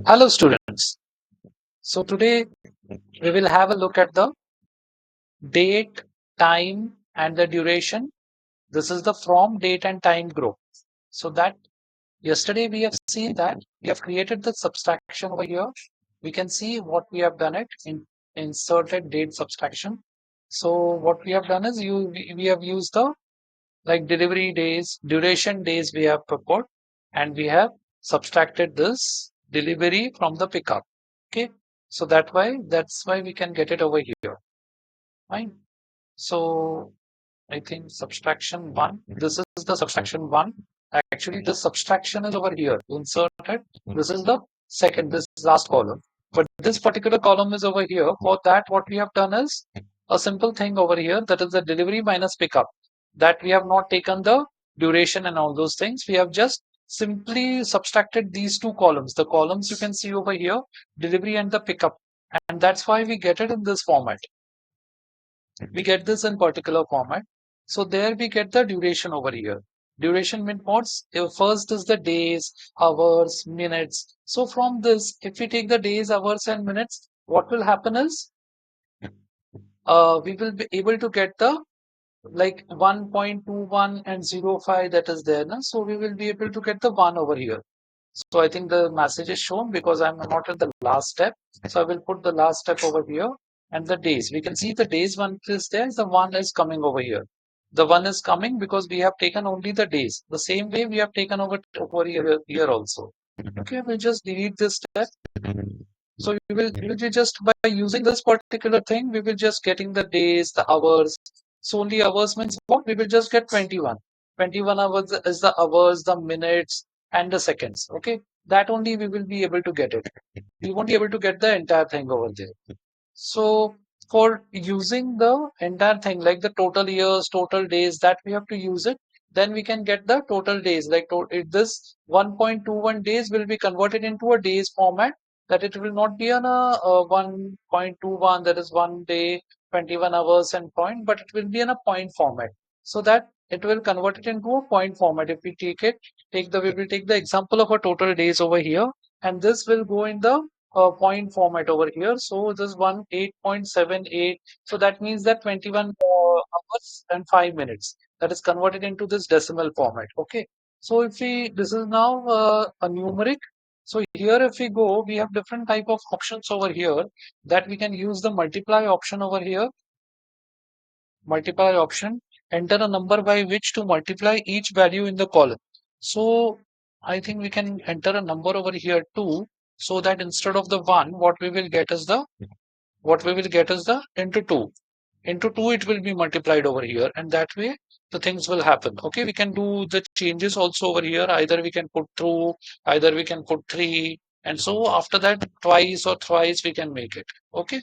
Hello students. So today we will have a look at the date, time and the duration. This is the from, date and time group. So that yesterday we have seen that we have created the subtraction over here. We can see what we have done it in inserted date subtraction. So what we have done is we have used the like delivery days, duration days we have put and we have subtracted this delivery from the pickup. Okay. So that's why we can get it over here. Fine. So I think subtraction one. This is the subtraction one. Actually, this subtraction is over here. Inserted. This is the second, this last column. But this particular column is over here. For that, what we have done is a simple thing over here. That is the delivery minus pickup. That we have not taken the duration and all those things. We have just simply subtracted these two columns. The columns you can see over here, delivery and the pickup. And that's why we get it in this format. We get this in particular format. So there we get the duration over here. Duration means what? First is the days, hours, minutes. So from this, if we take the days, hours and minutes, what will happen is we will be able to get the like 1.21 and 0.5 that is there. Na? So we will be able to get the 1 over here. So I think the message is shown because I'm not at the last step. So I will put the last step over here and the days. We can see the days one is there, the one is coming over here. The one is coming because we have taken only the days. The same way we have taken over here also. Okay, we'll just delete this step. So we will just by using this particular thing, we will just getting the days, the hours. So only hours means what? We will just get 21. 21 hours is the hours, the minutes, and the seconds. Okay, that only we will be able to get it. We won't be able to get the entire thing over there. So for using the entire thing, like the total years, total days, that we have to use it, then we can get the total days. Like this 1.21 days will be converted into a days format. That it will not be on a 1.21, that is 1 day, 21 hours and point, but it will be in a point format. So that it will convert it into a point format. If we we will take the example of a total days over here, and this will go in the point format over here. So this one 8.78. So that means that 21 hours and 5 minutes. That is converted into this decimal format. Okay. So if we this is now a numeric. So here if we go, we have different type of options over here that we can use the multiply option over here. Multiply option. Enter a number by which to multiply each value in the column. So I think we can enter a number over here too, so that instead of the one, what we will get is the into two. Into two, it will be multiplied over here, and that way the things will happen. Okay, we can do the changes also over here. Either we can put through, either we can put three, and so after that, twice or thrice we can make it. Okay,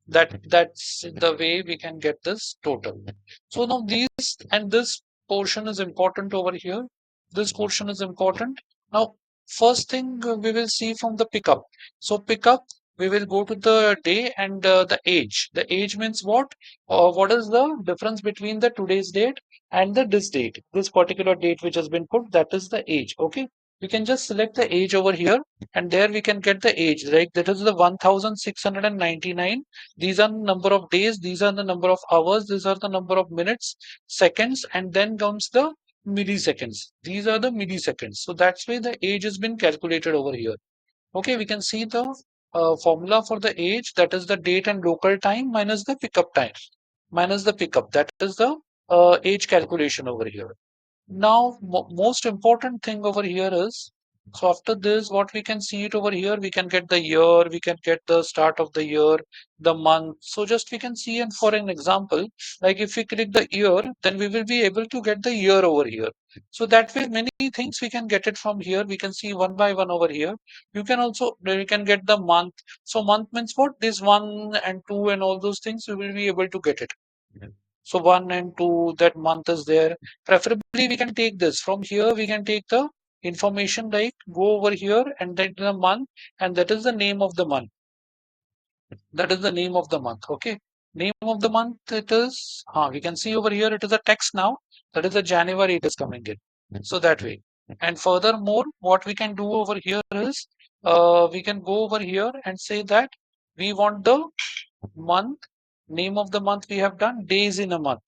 that's the way we can get this total. So now these and this portion is important over here. This portion is important. Now, first thing we will see from the pickup. So pickup, we will go to the day and the age. The age means what? What is the difference between the today's date and the this date? This particular date which has been put, that is the age. Okay. We can just select the age over here, and there we can get the age, right? That is the 1699. These are the number of days, these are the number of hours, these are the number of minutes, seconds, and then comes the milliseconds. These are the milliseconds. So that's why the age has been calculated over here. Okay, we can see the formula for the age, that is the date and local time minus the pickup time, minus the pickup. That is the age calculation over here. Now, most important thing over here is, so after this, what we can see it over here, we can get the year, we can get the start of the year, the month. So just we can see, and for an example, like if we click the year, then we will be able to get the year over here. So that way, many things we can get it from here. We can see one by one over here. You can also, we can get the month. So month means what? This one and two and all those things, we will be able to get it. So 1 and 2, that month is there. Preferably, we can take this. From here, we can take the information like go over here and then the month, and that is the name of the month. That is the name of the month. Okay. Name of the month, it is, we can see over here, it is a text now. That is the January it is coming in. So that way. And furthermore, what we can do over here is we can go over here and say that we want the month, name of the month we have done, days in a month.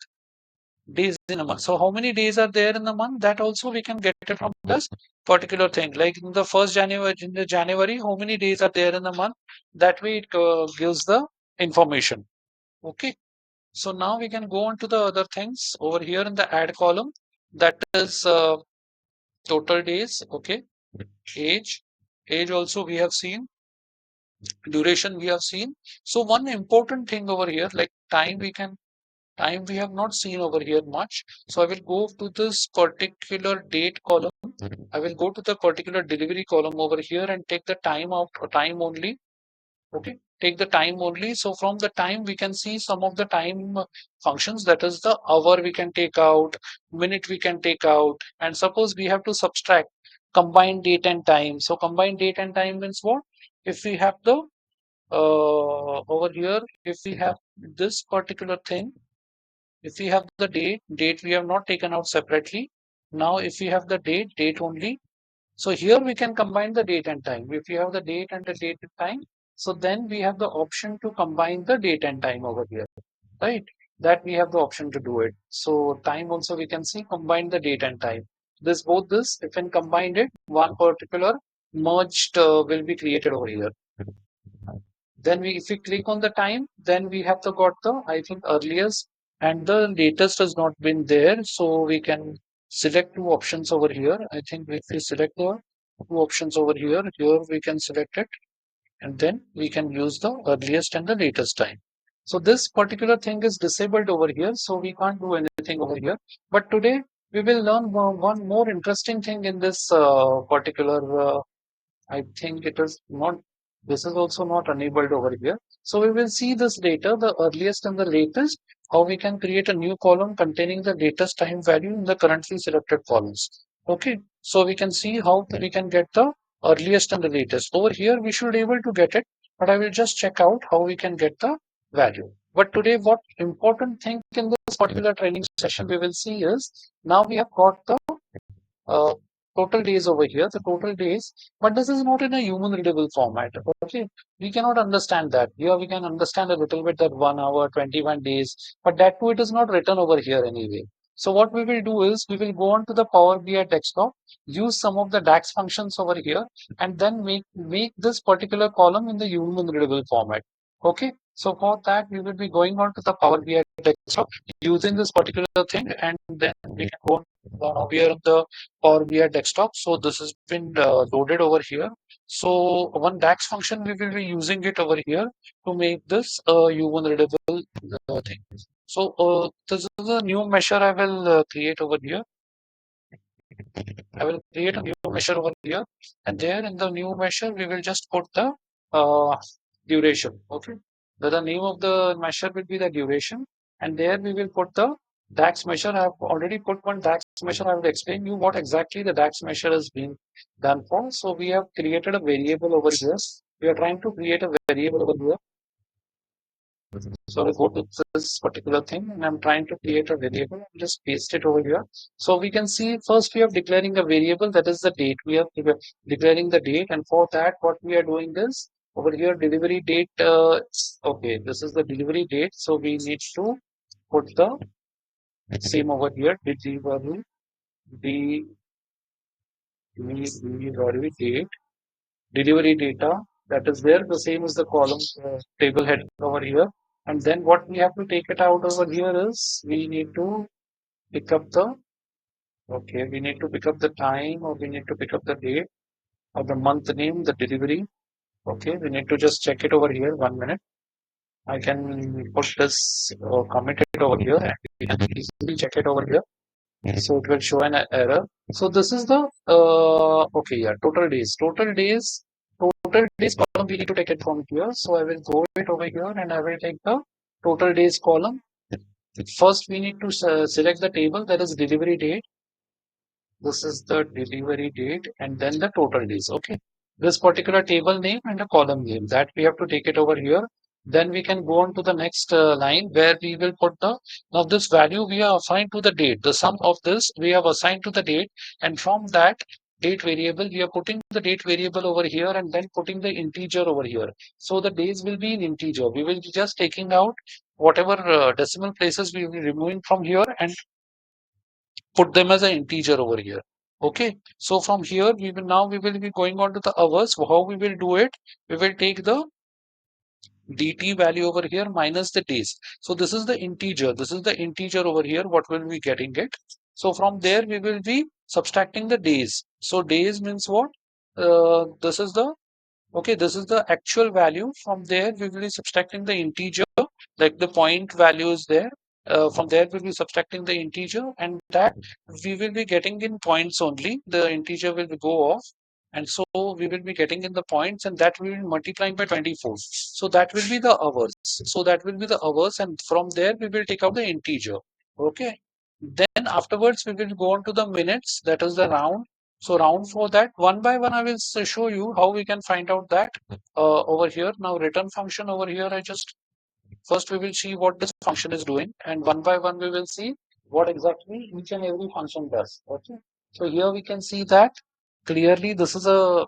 Days in a month. So how many days are there in the month? That also we can get it from this particular thing. Like in the first January, in the January, how many days are there in the month? That way it gives the information. Okay. So now we can go on to the other things over here in the add column. That is total days. Okay. Age. Age also we have seen. Duration we have seen. So one important thing over here, like time we have not seen over here much. So I will go to this particular date column. I will go to the particular delivery column over here and take the time out, time only. Okay, take the time only. So from the time we can see some of the time functions. That is the hour we can take out, minute we can take out, and suppose we have to subtract combined date and time. So combined date and time means what? If we have the over here, if we have this particular thing, if we have the date we have not taken out separately. Now, if we have the date only. So here we can combine the date and time. If you have the date and the date and time, so then we have the option to combine the date and time over here, right? That we have the option to do it. So time also we can see combine the date and time. This both this, if we combine it, one particular merged will be created over here. Then if we click on the time, then we have the got the, I think, earliest and the latest has not been there. So we can select two options over here. I think if we select the two options over here we can select it and then we can use the earliest and the latest time. So this particular thing is disabled over here. So we can't do anything over here. But today we will learn one more interesting thing in this particular I think it is not, this is also not enabled over here. So we will see this data, the earliest and the latest, how we can create a new column containing the latest time value in the currently selected columns. Okay, so we can see how we can get the earliest and the latest. Over here, we should be able to get it, but I will just check out how we can get the value. But today, what important thing in this particular training session we will see is now we have got the uh, total days over here, the total days, but this is not in a human readable format. Okay, we cannot understand that. Here we can understand a little bit that 1 hour, 21 days, but that too it is not written over here anyway. So what we will do is we will go on to the Power BI desktop, use some of the DAX functions over here, and then make this particular column in the human readable format. Okay, so for that we will be going on to the Power BI desktop using this particular thing, and then we can go on here on the Power BI desktop. So this has been loaded over here. So one DAX function, we will be using it over here to make this human readable thing. So this is a new measure I will create over here. I will create a new measure over here, and there in the new measure, we will just put the duration. Okay. The name of the measure will be the duration, and there we will put the DAX measure. I have already put one DAX measure. I will explain you what exactly the DAX measure is being done for. So we have created a variable over here. We are trying to create a variable over here. So I go to this particular thing and I'm trying to create a variable. I'll just paste it over here. So we can see first we are declaring a variable, that is the date. We are declaring the date, and for that what we are doing is over here delivery date. Okay, this is the delivery date. So we need to put the same over here. Delivery date, delivery data, that is there. The same as the column table head over here. And then what we have to take it out over here is we need to pick up the, okay, we need to pick up the time, or we need to pick up the date or the month name, the delivery. Okay, we need to just check it over here. 1 minute. I can put this or commit it over here and we can easily check it over here. So it will show an error. So this is the okay, yeah, total days. Total days column we need to take it from here. So I will go it over here and I will take the total days column. First, we need to select the table, that is delivery date. This is the delivery date and then the total days. Okay. This particular table name and a column name, that we have to take it over here. Then we can go on to the next line where we will put the, now this value we are assigned to the date. The sum of this we have assigned to the date, and from that date variable we are putting the date variable over here and then putting the integer over here. So the days will be in integer. We will be just taking out whatever decimal places we will be removing from here and put them as an integer over here. Okay. So from here we will be going on to the hours. How we will do it? We will take the dt value over here minus the days. So this is the integer. This is the integer over here. What will we getting it? So from there we will be subtracting the days. So days means what? This is the, okay, this is the actual value. From there, we will be subtracting the integer, like the point value is there. From there, we'll be subtracting the integer, and that we will be getting in points only. The integer will go off, and so we will be getting in the points, and that we will be multiplying by 24. So that will be the hours. So that will be the hours, and from there, we will take out the integer. Okay. Then afterwards, we will go on to the minutes, that is the round. So round for that, one by one, I will show you how we can find out that over here. Now return function over here, I just, first we will see what this function is doing, and one by one we will see what exactly each and every function does. Okay. So here we can see that clearly this is a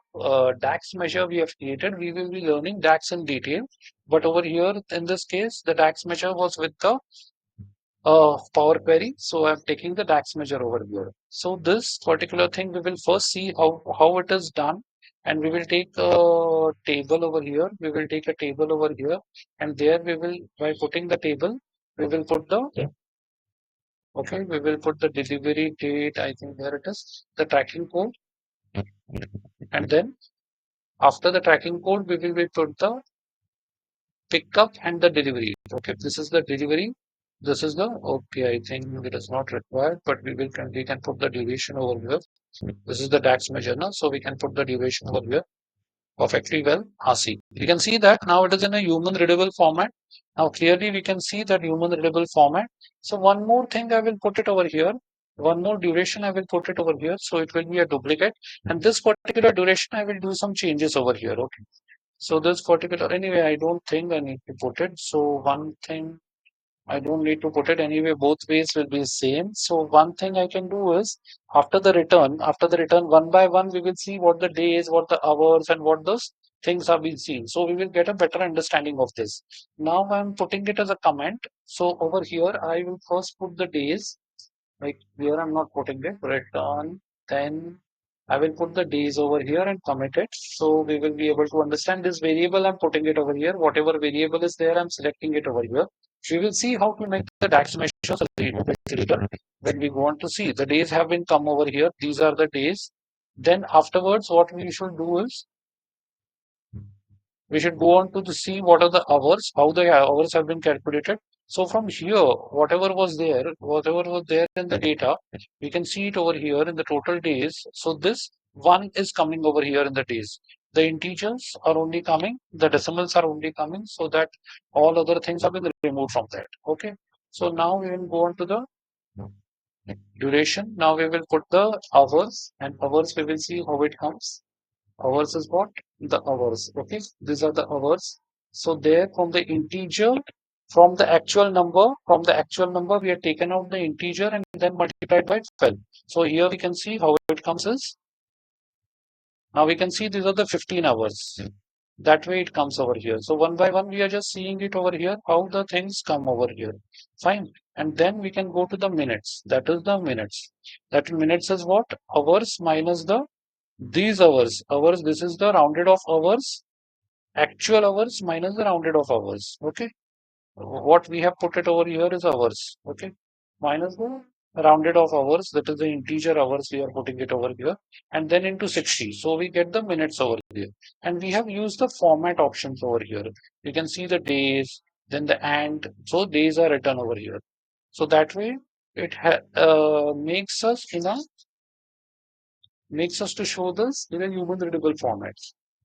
DAX measure we have created. We will be learning DAX in detail, but over here in this case, the DAX measure was with the Power Query. So I'm taking the DAX measure over here. So this particular thing, we will first see how it is done. And we will take a table over here. We will take a table over here. And there we will, by putting the table, we will put the, okay, we will put the delivery date. I think there it is, the tracking code. And then after the tracking code, we will be put the pickup and the delivery. Okay, this is the delivery. This is the, okay, I think it is not required, but we can put the duration over here. This is the DAX measure now, so we can put the duration over here perfectly well. See, you can see that now it is in a human readable format. Now clearly we can see that human readable format. So one more thing I will put it over here. One more duration I will put it over here, so it will be a duplicate. And this particular duration I will do some changes over here. Okay. So this particular, anyway, I don't think I need to put it. So one thing I don't need to put it anyway, both ways will be same. So one thing I can do is after the return one by one, we will see what the days, what the hours, and what those things have been seen. So we will get a better understanding of this. Now I'm putting it as a comment. So over here, I will first put the days. Like here, I'm not putting it. Return, then I will put the days over here and commit it. So we will be able to understand this variable. I'm putting it over here. Whatever variable is there, I'm selecting it over here. We will see how to make the DAX measures later. When we want to see the days have been come over here. These are the days. Then afterwards, what we should do is we should go on to the see what are the hours, how the hours have been calculated. So from here, whatever was there in the data, we can see it over here in the total days. So this one is coming over here in the days. The integers are only coming, the decimals are only coming, so that all other things have been removed from that. Okay. So now we will go on to the duration. Now we will put the hours, and hours we will see how it comes. Hours is what? The hours. Okay. These are the hours. So there from the actual number, we have taken out the integer and then multiplied by 12. So here we can see how it comes is, now we can see these are the 15 hours. That way it comes over here. So one by one, we are just seeing it over here, how the things come over here. Fine. And then we can go to the minutes. That is the minutes. That minutes is what? Hours minus the these hours. Hours, this is the rounded off hours. Actual hours minus the rounded off hours. Okay. What we have put it over here is hours. Okay. Minus the rounded off hours. That is the integer hours we are putting it over here. And then into 60. So we get the minutes over here. And we have used the format options over here. You can see the days, then the and. So days are written over here. So that way it makes us to show this in a human readable format.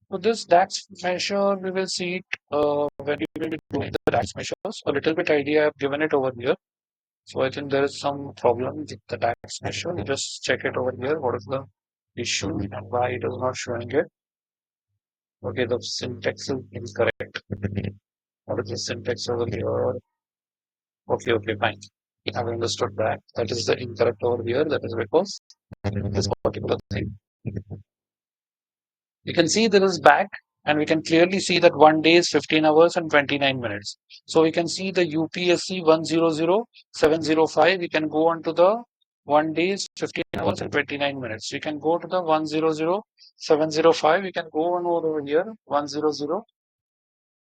So this DAX measure, we will see it when we will be doing the DAX measures. A little bit idea I've given it over here. So I think there is some problem with the DAX measure. We just check it over here. What is the issue and why it is not showing it? Okay, the syntax is incorrect. What is the syntax over here? Okay, okay, fine. I've understood that. That is the incorrect over here. That is because this particular thing. You can see there is back, and we can clearly see that 1 day is 15 hours and 29 minutes. So we can see the UPSC 100705. We can go on to the 1 day is 15 hours and 29 minutes. We can go to the 100705. We can go on over here 100.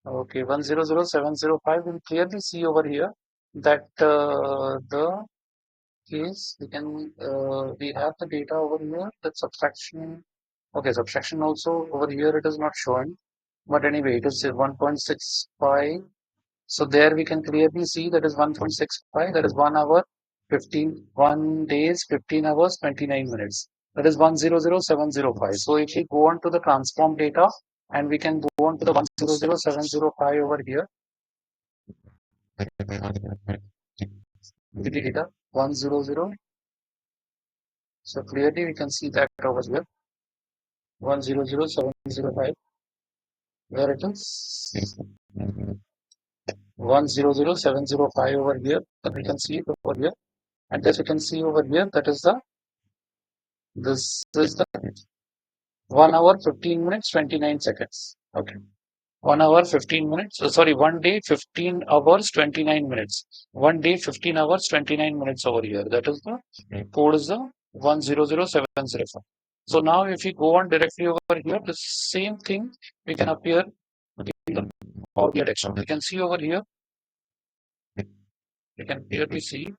Okay, 100705. We'll clearly see over here that the case we have the data over here that subtraction. Okay, subtraction also over here it is not showing, but anyway it is 1.65. So there we can clearly see that is 1.65. That is 1 hour 15 1 days 15 hours 29 minutes. That is 100705. So if we go on to the transform data and we can go on to the 100705 over here with the data 100. So clearly we can see that over here 100705 where it is 100705 over here that we can see it over here, and as you can see over here that is the this is the 1 hour 15 minutes 29 seconds. Okay, 1 hour 15 minutes, sorry, 1 day 15 hours 29 minutes, 1 day 15 hours 29 minutes over here. That is the code is the 100705. So now if we go on directly over here, the same thing we can appear in the Power BI text. You can see over here, you can clearly see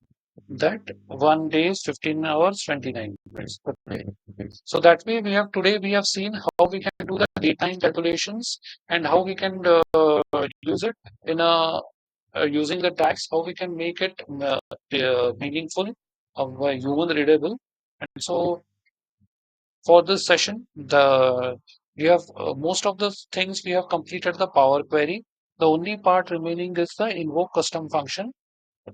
that 1 day is 15 hours 29 minutes. Okay. So that way we have today we have seen how we can do the daytime calculations and how we can use it in a using the tax, how we can make it meaningful, human readable. And so for this session, the we have most of the things we have completed the Power Query. The only part remaining is the invoke custom function.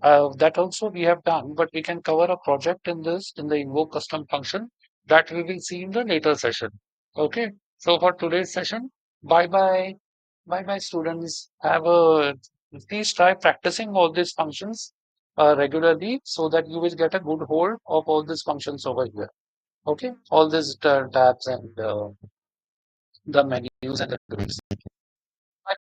That also we have done, but we can cover a project in this in the invoke custom function that we will see in the later session. Okay. So for today's session, bye bye. Bye bye, students. Have a please try practicing all these functions regularly so that you will get a good hold of all these functions over here. Okay. All these tabs and the menus and the tools. Bye.